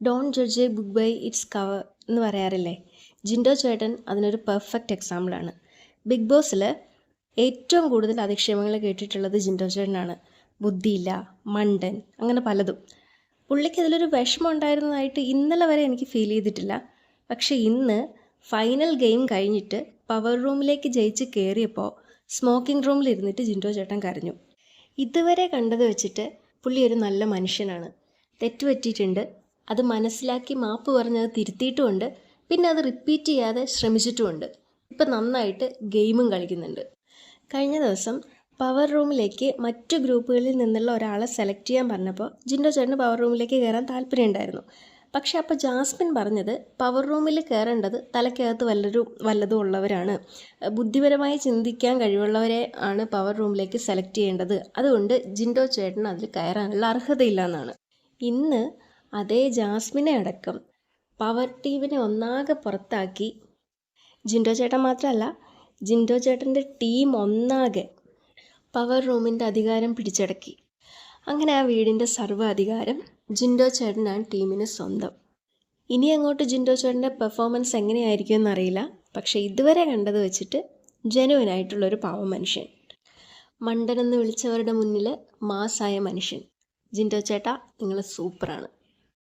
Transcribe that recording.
Don't judge a book by its cover എന്ന് പറയാറില്ലേ? ജിൻഡോ ചേട്ടൻ അതിനൊരു പെർഫെക്റ്റ് എക്സാമ്പിളാണ്. ബിഗ് ബോസിൽ ഏറ്റവും കൂടുതൽ അധിക്ഷേപങ്ങൾ കേട്ടിട്ടുള്ളത് ജിൻഡോ ചേട്ടനാണ്. ബുദ്ധിയില്ല, മണ്ടൻ, അങ്ങനെ പലതും. പുള്ളിക്ക് അതിലൊരു വിഷമം ഉണ്ടായിരുന്നതായിട്ട് ഇന്നലെ വരെ എനിക്ക് ഫീൽ ചെയ്തിട്ടില്ല. പക്ഷേ ഇന്ന് ഫൈനൽ ഗെയിം കഴിഞ്ഞിട്ട് പവർ റൂമിലേക്ക് ജയിച്ച് കയറിയപ്പോൾ സ്മോക്കിംഗ് റൂമിൽ ഇരുന്നിട്ട് ജിൻഡോ ചേട്ടൻ കരഞ്ഞു. ഇതുവരെ കണ്ടത് വെച്ചിട്ട് പുള്ളി ഒരു നല്ല മനുഷ്യനാണ്. തെറ്റ് പറ്റിയിട്ടുണ്ട്, അത് മനസ്സിലാക്കി മാപ്പ് പറഞ്ഞത് തിരുത്തിയിട്ടുമുണ്ട്, പിന്നെ അത് റിപ്പീറ്റ് ചെയ്യാതെ ശ്രമിച്ചിട്ടുമുണ്ട്. ഇപ്പം നന്നായിട്ട് ഗെയിമും കളിക്കുന്നുണ്ട്. കഴിഞ്ഞ ദിവസം പവർ റൂമിലേക്ക് മറ്റു ഗ്രൂപ്പുകളിൽ നിന്നുള്ള ഒരാളെ സെലക്ട് ചെയ്യാൻ പറഞ്ഞപ്പോൾ ജിൻഡോ ചേട്ടന് പവർ റൂമിലേക്ക് കയറാൻ താല്പര്യമുണ്ടായിരുന്നു. പക്ഷെ അപ്പോൾ ജാസ്മിൻ പറഞ്ഞത് പവർ റൂമിൽ കയറേണ്ടത് തലയ്ക്കകത്ത് വല്ലതും ഉള്ളവരാണ്, ബുദ്ധിപരമായി ചിന്തിക്കാൻ കഴിവുള്ളവരെ ആണ് പവർ റൂമിലേക്ക് സെലക്ട് ചെയ്യേണ്ടത്, അതുകൊണ്ട് ജിൻഡോ ചേട്ടന് അതിൽ കയറാനുള്ള അർഹതയില്ല എന്നാണ്. ഇന്ന് അതേ ജാസ്മിനെ അടക്കം പവർ ടീമിനെ ഒന്നാകെ പുറത്താക്കി ജിൻഡോ ചേട്ടൻ മാത്രമല്ല, ജിൻഡോ ചേട്ടൻ്റെ ടീം ഒന്നാകെ പവർ റൂമിൻ്റെ അധികാരം പിടിച്ചടക്കി. അങ്ങനെ ആ വീടിൻ്റെ സർവ്വ അധികാരം ജിൻഡോ ചേട്ടനാണ് ടീമിന് സ്വന്തം. ഇനി അങ്ങോട്ട് ജിൻഡോ ചേട്ടൻ്റെ പെർഫോമൻസ് എങ്ങനെയായിരിക്കും എന്നറിയില്ല. പക്ഷേ ഇതുവരെ കണ്ടത് വെച്ചിട്ട് ജെനുവിനായിട്ടുള്ളൊരു പാവം മനുഷ്യൻ. മണ്ടനെന്ന് വിളിച്ചവരുടെ മുന്നിൽ മാസായ മനുഷ്യൻ. ജിൻഡോ ചേട്ടാ, നിങ്ങൾ സൂപ്പറാണ്.